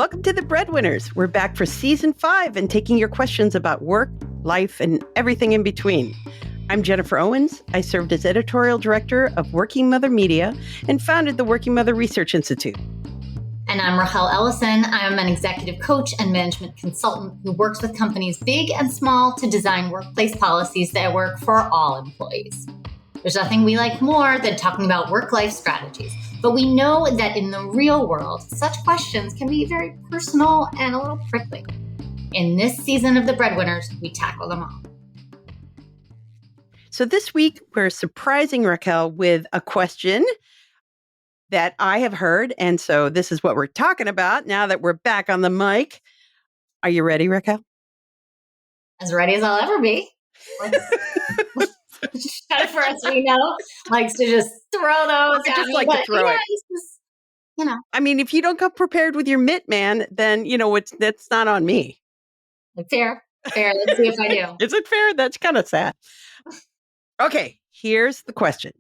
Welcome to the Breadwinners. We're back for season 5 and taking your questions about work, life, and everything in between. I'm Jennifer Owens. I served as editorial director of Working Mother Media and founded the Working Mother Research Institute. And I'm Rachael Ellison. I'm an executive coach and management consultant who works with companies big and small to design workplace policies that work for all employees. There's nothing we like more than talking about work-life strategies, but we know that in the real world, such questions can be very personal and a little prickly. In this season of the Breadwinners, we tackle them all. So this week, we're surprising Rachael with a question that I have heard. And so this is what we're talking about now that we're back on the mic. Are you ready, Rachael? As ready as I'll ever be. Jennifer, as we know, likes to just throw those at me. To throw it. I mean, if you don't come prepared with your mitt, man, then, that's not on me. Fair. Let's see if I do. Is it fair? That's kind of sad. Okay, here's the question.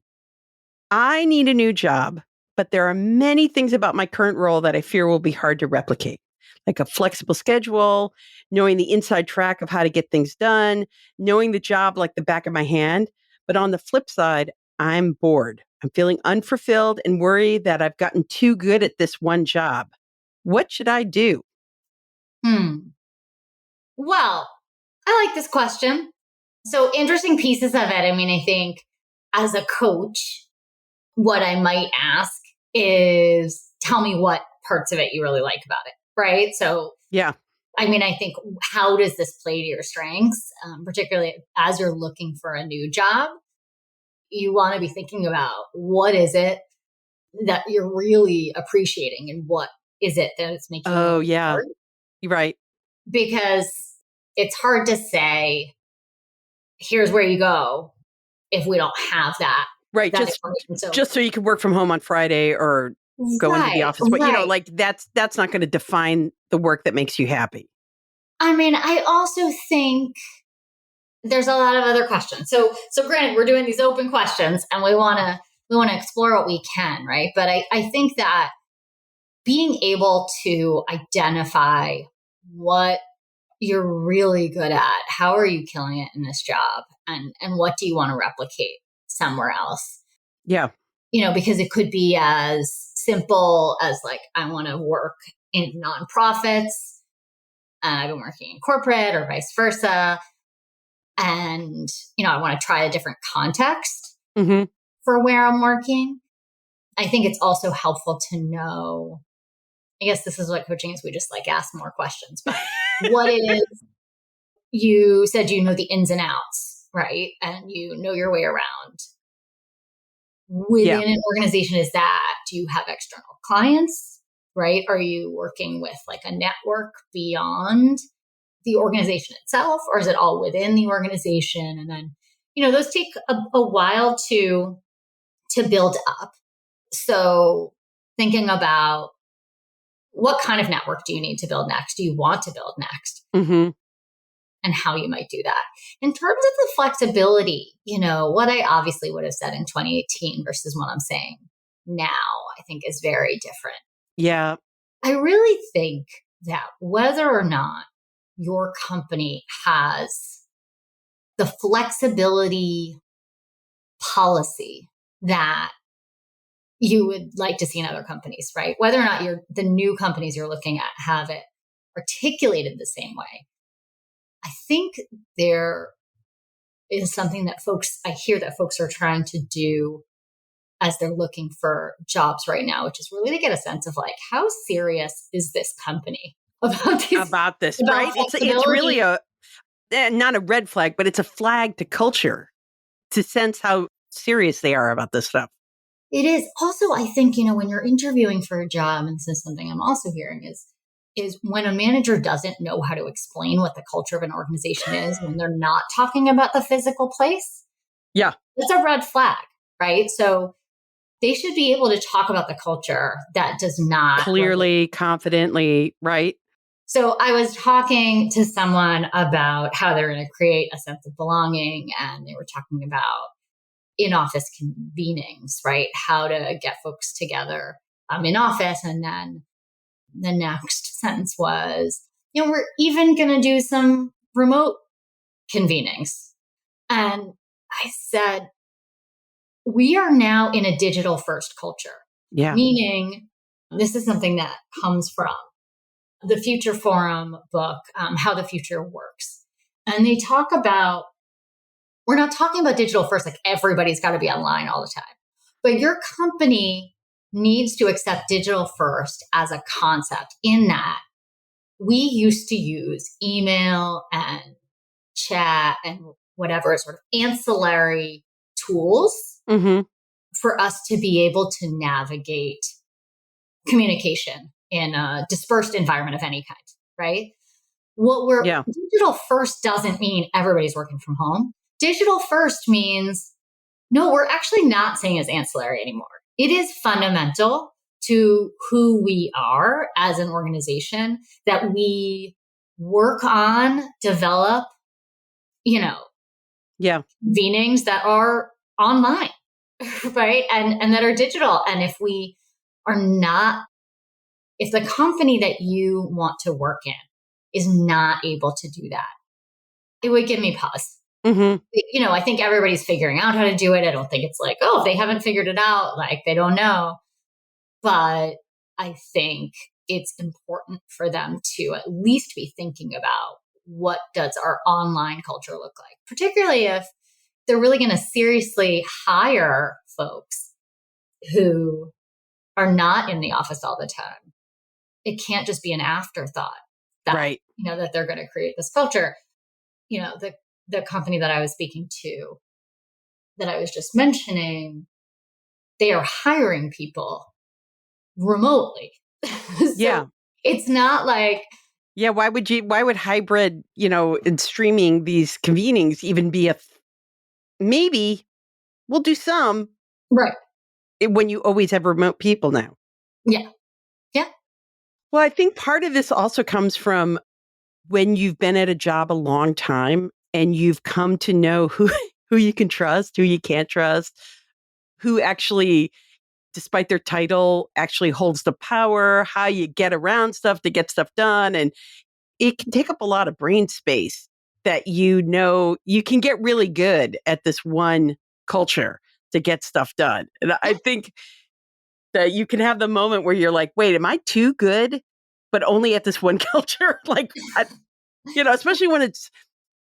I need a new job, but there are many things about my current role that I fear will be hard to replicate, like a flexible schedule, knowing the inside track of how to get things done, knowing the job like the back of my hand. But on the flip side, I'm bored. I'm feeling unfulfilled and worried that I've gotten too good at this one job. What should I do? Well, I like this question. So interesting pieces of it. I mean, I think as a coach, what I might ask is tell me what parts of it you really like about it, right? So, yeah. I mean, I think how does this play to your strengths, particularly as you're looking for a new job? You want to be thinking about what is it that you're really appreciating and what is it that it's making you hard? You're right. Because it's hard to say, here's where you go if we don't have that. Right. Just so you can work from home on Friday or go into the office. But, that's not going to define the work that makes you happy. I mean, I also think there's a lot of other questions. So granted, we're doing these open questions and we want to explore what we can, right? But I think that being able to identify what you're really good at, how are you killing it in this job, and what do you want to replicate somewhere else? Yeah. Because it could be as simple as like, I want to work in nonprofits and I've been working in corporate or vice versa. And, I want to try a different context for where I'm working. I think it's also helpful to know, I guess this is what coaching is. We just ask more questions, but what is, you said, the ins and outs, right? And you know your way around. Within an organization, is that, do you have external clients, right? Are you working with a network beyond the organization itself, or is it all within the organization? And then, those take a while to build up. So thinking about what kind of network do you need to build next? Do you want to build next? And how you might do that. In terms of the flexibility, what I obviously would have said in 2018 versus what I'm saying now, I think is very different. Yeah. I really think that whether or not your company has the flexibility policy that you would like to see in other companies, right? Whether or not the new companies you're looking at have it articulated the same way. I think there is something that I hear that folks are trying to do as they're looking for jobs right now, which is really to get a sense of how serious is this company about this, right? It's really not a red flag, but it's a flag to culture to sense how serious they are about this stuff. It is. Also, I think, when you're interviewing for a job, and this is something I'm also hearing is when a manager doesn't know how to explain what the culture of an organization is, when they're not talking about the physical place. Yeah. It's a red flag, right? So they should be able to talk about the culture that does not clearly, confidently, right? So I was talking to someone about how they're going to create a sense of belonging, and they were talking about in-office convenings, right? How to get folks together in office, and then The next sentence was, we're even going to do some remote convenings. And I said, we are now in a digital first culture. Yeah. Meaning, this is something that comes from the Future Forum book, How the Future Works. And they talk about, we're not talking about digital first, like everybody's got to be online all the time. But your company needs to accept digital first as a concept, in that we used to use email and chat and whatever sort of ancillary tools for us to be able to navigate communication in a dispersed environment of any kind, right? Digital first doesn't mean everybody's working from home. Digital first means, no, we're actually not saying it's ancillary anymore. It is fundamental to who we are as an organization, that we work on, develop, convenings that are online, right? And that are digital. And if the company that you want to work in is not able to do that, it would give me pause. I think everybody's figuring out how to do it. I don't think it's like, if they haven't figured it out, like they don't know. But I think it's important for them to at least be thinking about, what does our online culture look like? Particularly if they're really going to seriously hire folks who are not in the office all the time. It can't just be an afterthought that, that they're going to create this culture. The company that I was speaking to, that I was just mentioning, they are hiring people remotely. It's not like, why would hybrid, and streaming these convenings even be maybe we'll do some, right, when you always have remote people now. Yeah. Well, I think part of this also comes from when you've been at a job a long time and you've come to know who you can trust, who you can't trust, who actually, despite their title, actually holds the power, how you get around stuff to get stuff done. And it can take up a lot of brain space that you can get really good at this one culture to get stuff done. And I think that you can have the moment where you're like, wait, am I too good? But only at this one culture? Especially when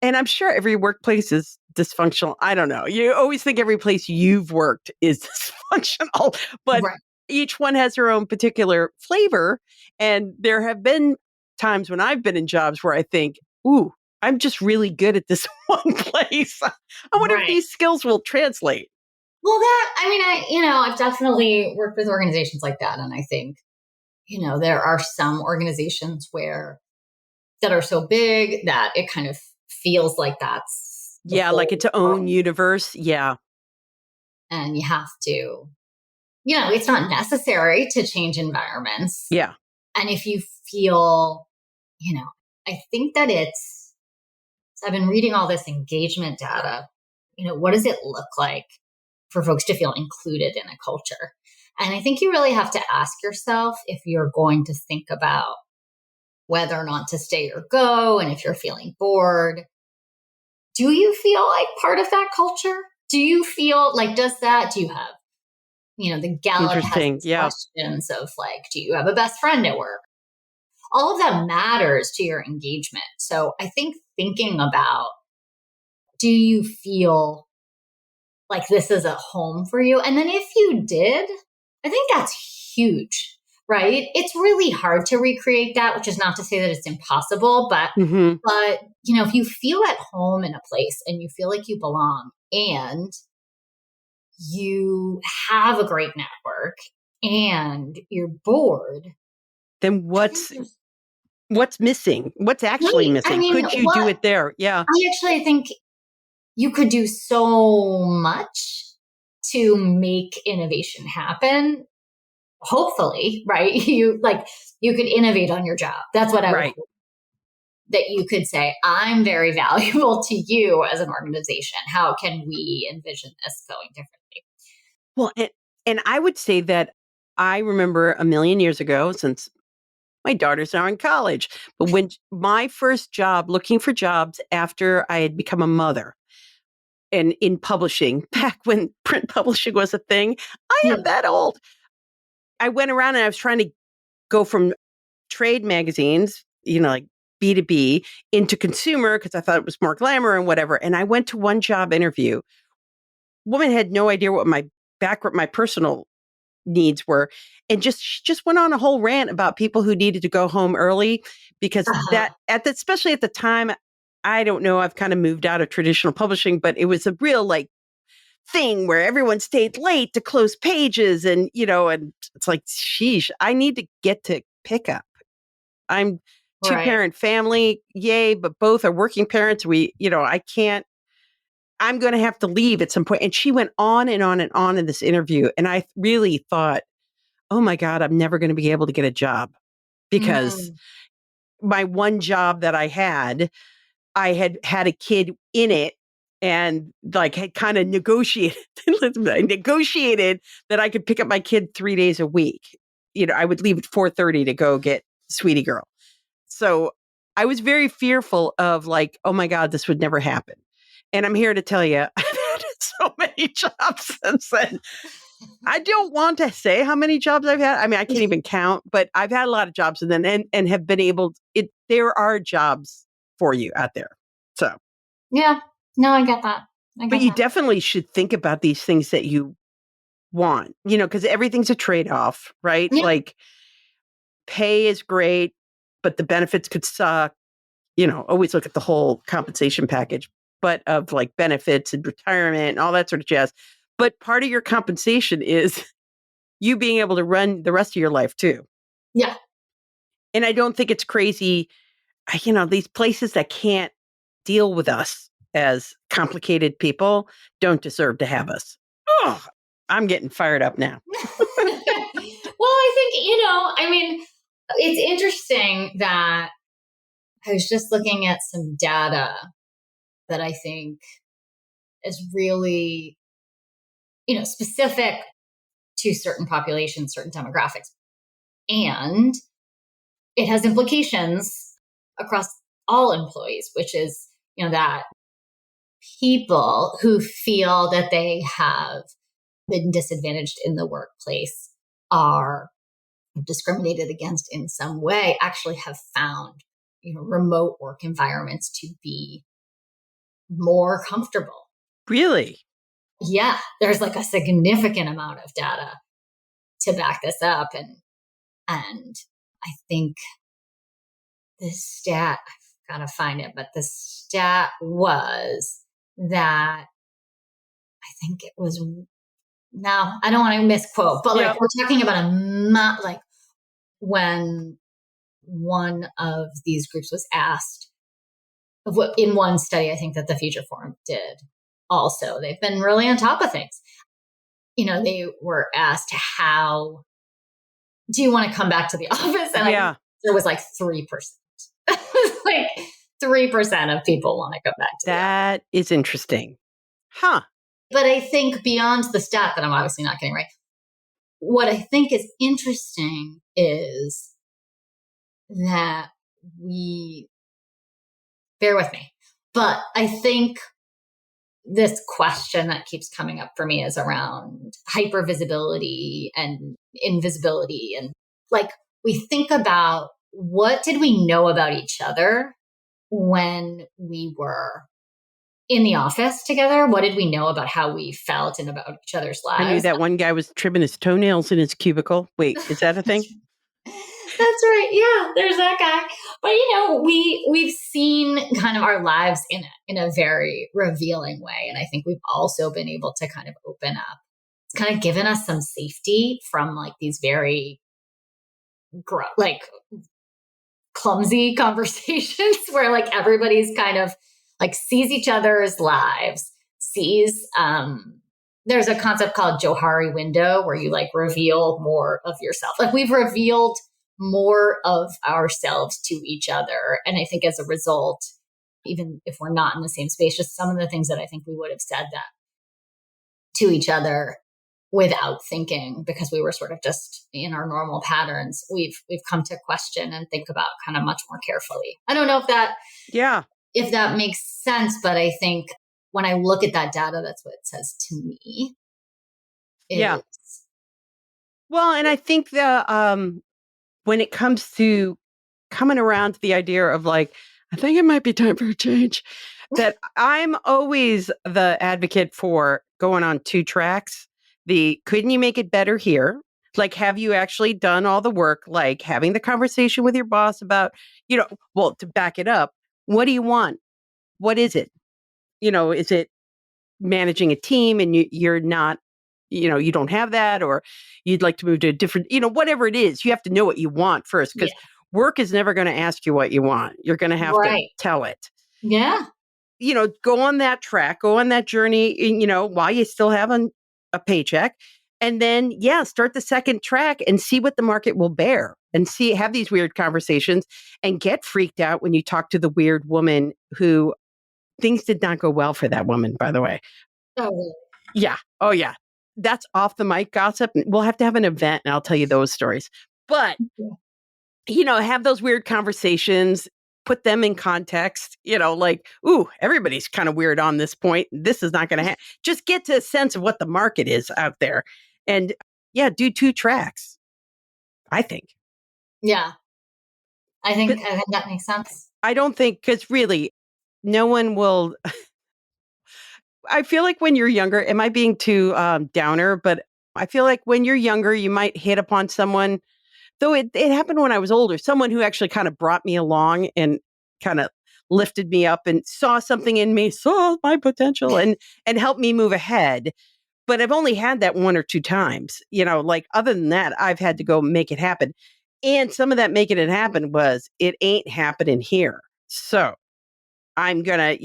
and I'm sure every workplace is dysfunctional. I don't know. You always think every place you've worked is dysfunctional, but each one has their own particular flavor. And there have been times when I've been in jobs where I think, ooh, I'm just really good at this one place. I wonder if these skills will translate. Well, I've definitely worked with organizations like that. And I think, there are some organizations that are so big that it kind of feels like that's like its own universe. Yeah. And you have to, it's not necessary to change environments. Yeah. And if you feel, I think that so I've been reading all this engagement data. What does it look like for folks to feel included in a culture? And I think you really have to ask yourself, if you're going to think about whether or not to stay or go, and if you're feeling bored, do you feel like part of that culture? Do you feel like, do you have, the Gallup has questions of like, do you have a best friend at work? All of that matters to your engagement. So I think thinking about, do you feel like this is a home for you? And then if you did, I think that's huge, right? It's really hard to recreate that, which is not to say that it's impossible, but if you feel at home in a place and you feel like you belong and you have a great network and you're bored, then what's missing? What's actually missing? Could you do it there? Yeah. I actually think you could do so much to make innovation happen. Hopefully, right? You could innovate on your job. That's what I would hope. That you could say, I'm very valuable to you as an organization. How can we envision this going differently? Well, and I would say that I remember a million years ago, since My daughter's now in college. But when my first job, looking for jobs after I had become a mother and in publishing, back when print publishing was a thing, I Yeah. am that old. I went around and I was trying to go from trade magazines, like B2B into consumer because I thought it was more glamour and whatever. And I went to one job interview. Woman had no idea what my background, my personal needs were, and she just went on a whole rant about people who needed to go home early because Uh-huh. especially at the time, I don't know, I've kind of moved out of traditional publishing, but it was a real like thing where everyone stayed late to close pages and and it's like, sheesh, I need to get to pick up. I'm two Right. parent family, yay, but both are working parents. I can't, I'm going to have to leave at some point. And she went on and on and on in this interview. And I really thought, oh my God, I'm never going to be able to get a job because Mm. my one job that I had a kid in it and like had kind of negotiated, I negotiated that I could pick up my kid 3 days a week. I would leave at 4:30 to go get Sweetie Girl. So I was very fearful of like, oh my God, this would never happen. And I'm here to tell you, I've had so many jobs since then. I don't want to say how many jobs I've had. I mean, I can't even count, but I've had a lot of jobs and then and have been able there are jobs for you out there. So, Yeah. No, I get that. I but get you that. definitely should think about these things that you want, because everything's a trade-off, right? Yeah. Like pay is great, but the benefits could suck. Always look at the whole compensation package, but of like benefits and retirement and all that sort of jazz. But part of your compensation is you being able to run the rest of your life too. Yeah. And I don't think it's crazy. These places that can't deal with us as complicated people don't deserve to have us. Oh, I'm getting fired up now. Well, I think, I mean, it's interesting that I was just looking at some data that I think is really, specific to certain populations, certain demographics. And it has implications across all employees, which is, that people who feel that they have been disadvantaged in the workplace are discriminated against in some way actually have found, remote work environments to be more comfortable. Really? Yeah, there's like a significant amount of data to back this up. And I think the stat, I've got to find it, but the stat was that I think it was, no, I don't want to misquote, but like Yep. we're talking about like when one of these groups was asked of what in one study, I think that the Future Forum did also, they've been really on top of things. They were asked, how do you want to come back to the office? And Yeah. there was like 3%. Like 3% of people want to go back to the office. That is interesting. Huh. But I think beyond the stat that I'm obviously not getting right, what I think is interesting is that bear with me, but I think this question that keeps coming up for me is around hypervisibility and invisibility. And like, we think about what did we know about each other when we were in the office together? What did we know about how we felt and about each other's lives? I knew that one guy was trimming his toenails in his cubicle. Wait, is that a thing? That's right. Yeah, there's that guy. But we've seen kind of our lives in a very revealing way, and I think we've also been able to kind of open up. It's kind of given us some safety from like these very like clumsy conversations where like everybody's kind of like sees each other's lives, sees there's a concept called Johari window where you like reveal more of yourself. Like we've revealed more of ourselves to each other. And I think as a result, even if we're not in the same space, just some of the things that I think we would have said that to each other without thinking, because we were sort of just in our normal patterns, we've come to question and think about kind of much more carefully. I don't know Yeah. if that makes sense, but I think when I look at that data, that's what it says to me. Yeah. Is Well, and I think when it comes to coming around to the idea of like, I think it might be time for a change, that I'm always the advocate for going on two tracks. Couldn't you make it better here? Like, have you actually done all the work? Like having the conversation with your boss about, well, to back it up, what do you want? What is it? Is it managing a team and you're not, you don't have that, or you'd like to move to a different, whatever it is, you have to know what you want first, yeah, because work is never going to ask you what you want. You're going to have to right. tell it. Yeah. Go on that track, go on that journey, while you still have a paycheck. And then, start the second track and see what the market will bear, and have these weird conversations and get freaked out when you talk to the weird woman who things did not go well for that woman, by the way. Oh, really? Yeah. Oh, yeah. That's off the mic gossip. We'll have to have an event and I'll tell you those stories. But, have those weird conversations, put them in context, like, ooh, everybody's kind of weird on this point. This is not going to happen. Just get to a sense of what the market is out there. And do two tracks, I think. Yeah. I think that makes sense. I don't think, because really, no one will. I feel like when you're younger, am I being too downer? But I feel like when you're younger, you might hit upon someone, though it happened when I was older, someone who actually kind of brought me along and kind of lifted me up and saw something in me, saw my potential and helped me move ahead. But I've only had that one or two times, like other than that, I've had to go make it happen. And some of that making it happen was, it ain't happening here. So I'm gonna,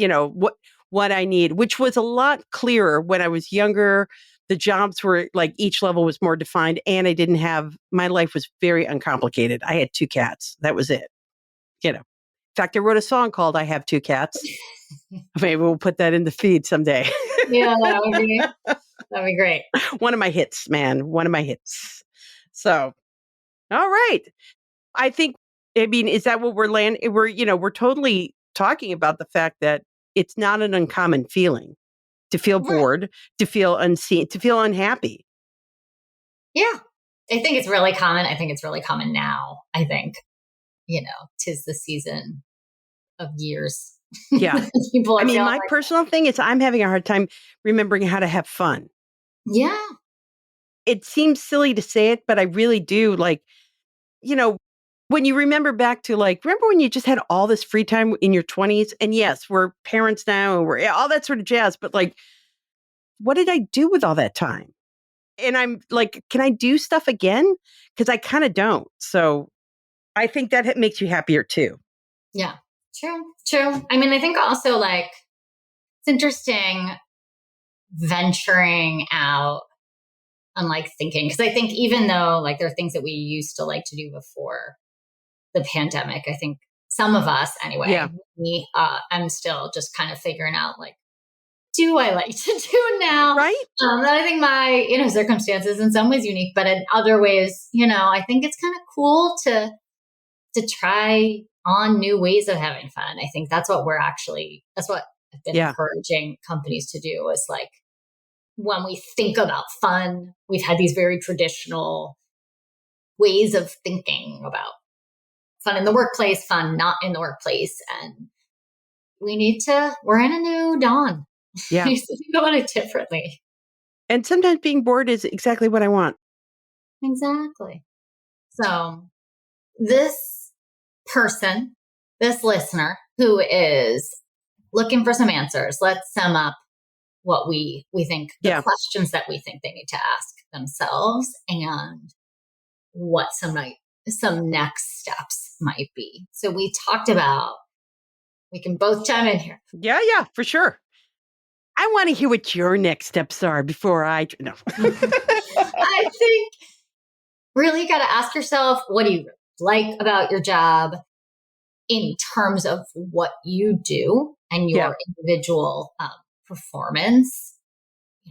what I need, which was a lot clearer when I was younger. The jobs were like, each level was more defined, and my life was very uncomplicated. I had two cats. That was it. In fact, I wrote a song called "I Have Two Cats." Maybe we'll put that in the feed someday. Yeah, that'd be great. One of my hits, man. One of my hits. So, all right. Is that what we're landing? We're totally talking about the fact that it's not an uncommon feeling to feel Right. bored, to feel unseen, to feel unhappy. Yeah. I think it's really common. I think it's really common now. I think, 'tis the season of years. Yeah. People are feeling My like, personal thing is I'm having a hard time remembering how to have fun. yeah, It seems silly to say it, but I really do. Like, you know, when you remember back to remember when you just had all this free time in your 20s? And yes, we're parents now and we're all that sort of jazz, but what did I do with all that time? And I'm like, can I do stuff again? Because I kind of don't. So I think that makes you happier too. yeah, true. I think also it's interesting venturing out and thinking, because I think even though there are things that we used to like to do before the pandemic, I think some of us anyway, Yeah. me, I'm still just kind of figuring out do I like to do now? Right? And I think my circumstances in some ways unique, but in other ways, I think it's kind of cool to try on new ways of having fun. I think that's what I've been Yeah. encouraging companies to do, is when we think about fun, we've had these very traditional ways of thinking about fun in the workplace, fun not in the workplace. And we're in a new dawn. Yeah. We need to think about it differently. And sometimes being bored is exactly what I want. Exactly. So this person, this listener who is looking for some answers, let's sum up what we think, the questions that we think they need to ask themselves, and what some next steps might be. So we talked about, we can both chime in here. Yeah, for sure. I want to hear what your next steps are before I no. I think really got to ask yourself, what do you like about your job in terms of what you do and your individual performance?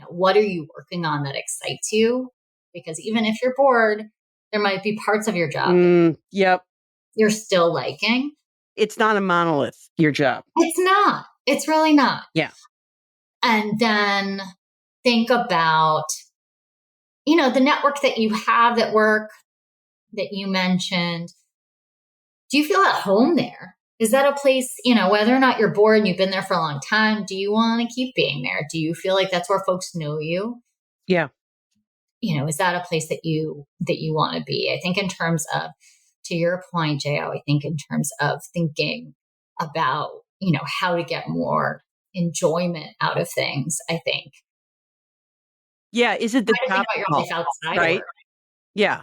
what are you working on that excites you? Because even if you're bored, there might be parts of your job that Yep. you're still liking. It's not a monolith, your job. It's not. It's really not. Yeah. And then think about, the network that you have at work that you mentioned. Do you feel at home there? Is that a place, whether or not you're bored and you've been there for a long time, do you want to keep being there? Do you feel like that's where folks know you? Yeah. Is that a place that you want to be? I think in terms of, to your point, Jo, I think in terms of thinking about, how to get more enjoyment out of things, I think. Yeah. Is it the Try to think about your life outside, right? Yeah.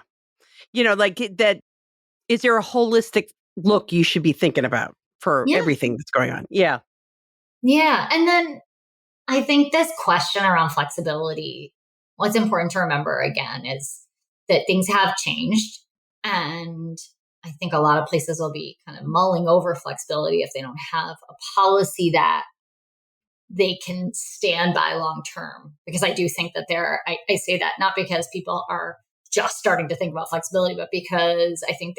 That, is there a holistic look you should be thinking about for everything that's going on? Yeah. Yeah. And then I think this question around flexibility, what's important to remember again is that things have changed. And I think a lot of places will be kind of mulling over flexibility if they don't have a policy that they can stand by long term. Because I do think that I say that not because people are just starting to think about flexibility, but because I think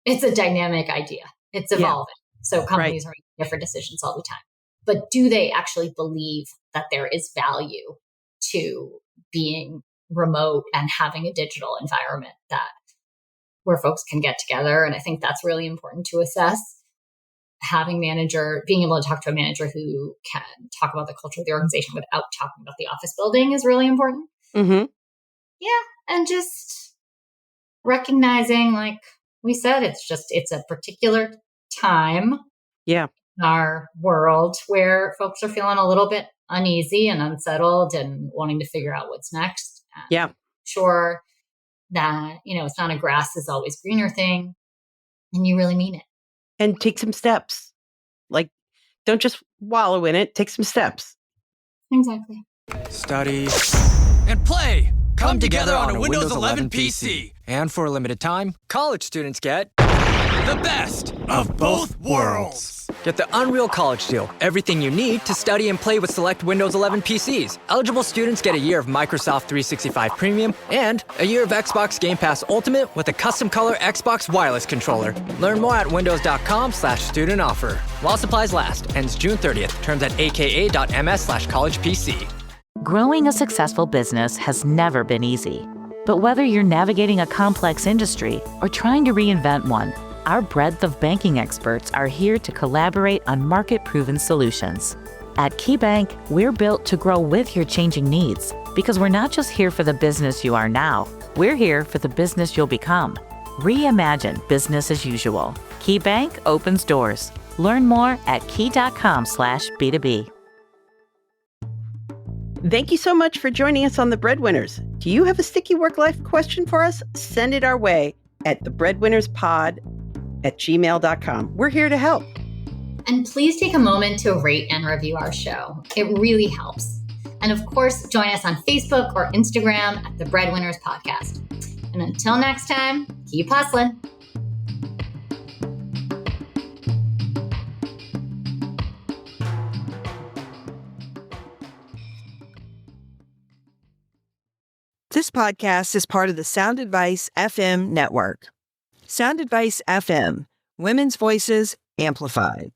it's a dynamic idea. It's evolving. So companies are making different decisions all the time. But do they actually believe that there is value to being remote and having a digital environment where folks can get together? And I think that's really important to assess. Being able to talk to a manager who can talk about the culture of the organization without talking about the office building is really important. Mm-hmm. Yeah. And just recognizing, like we said, it's a particular time. Yeah. In our world where folks are feeling a little bit uneasy and unsettled and wanting to figure out what's next. Yeah. Sure that, it's not a grass is always greener thing. And you really mean it. And take some steps. Like, don't just wallow in it. Take some steps. Exactly. Study and play. Come together on a Windows 11 PC. And for a limited time, college students get the best of both worlds. Get the Unreal College Deal. Everything you need to study and play with select Windows 11 PCs. Eligible students get a year of Microsoft 365 Premium and a year of Xbox Game Pass Ultimate with a custom color Xbox wireless controller. Learn more at windows.com/student offer. While supplies last. Ends June 30th. Terms at aka.ms/collegepc. Growing a successful business has never been easy. But whether you're navigating a complex industry or trying to reinvent one, our breadth of banking experts are here to collaborate on market-proven solutions. At KeyBank, we're built to grow with your changing needs because we're not just here for the business you are now, we're here for the business you'll become. Reimagine business as usual. KeyBank opens doors. Learn more at key.com/B2B. Thank you so much for joining us on The Breadwinners. Do you have a sticky work-life question for us? Send it our way at thebreadwinnerspod@gmail.com. We're here to help. And please take a moment to rate and review our show. It really helps. And of course, join us on Facebook or Instagram at The Breadwinners Podcast. And until next time, keep hustling. This podcast is part of the Sound Advice FM network. Sound Advice FM, women's voices amplified.